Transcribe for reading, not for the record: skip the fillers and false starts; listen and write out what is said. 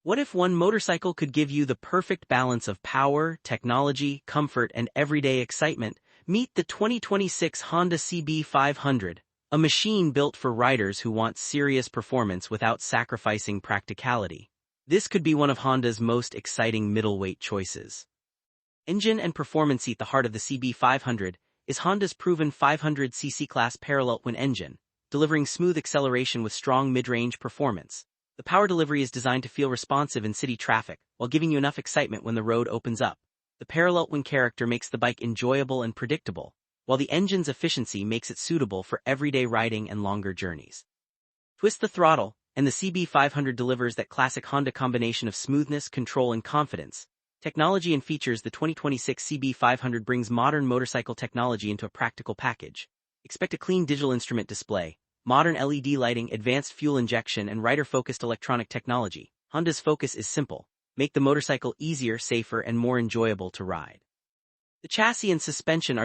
What if one motorcycle could give you the perfect balance of power, technology, comfort, and everyday excitement? Meet the 2026 Honda CB500, a machine built for riders who want serious performance without sacrificing practicality. This could be one of Honda's most exciting middleweight choices. Engine and performance. At the heart of the CB500 is Honda's proven 500cc class parallel twin engine, delivering smooth acceleration with strong mid-range performance. The power delivery is designed to feel responsive in city traffic, while giving you enough excitement when the road opens up. The parallel twin character makes the bike enjoyable and predictable, while the engine's efficiency makes it suitable for everyday riding and longer journeys. Twist the throttle, and the CB500 delivers that classic Honda combination of smoothness, control, and confidence. Technology and features. The 2026 CB500 brings modern motorcycle technology into a practical package. Expect a clean digital instrument display, modern LED lighting, advanced fuel injection, and rider-focused electronic technology. Honda's focus is simple: make the motorcycle easier, safer, and more enjoyable to ride. The chassis and suspension are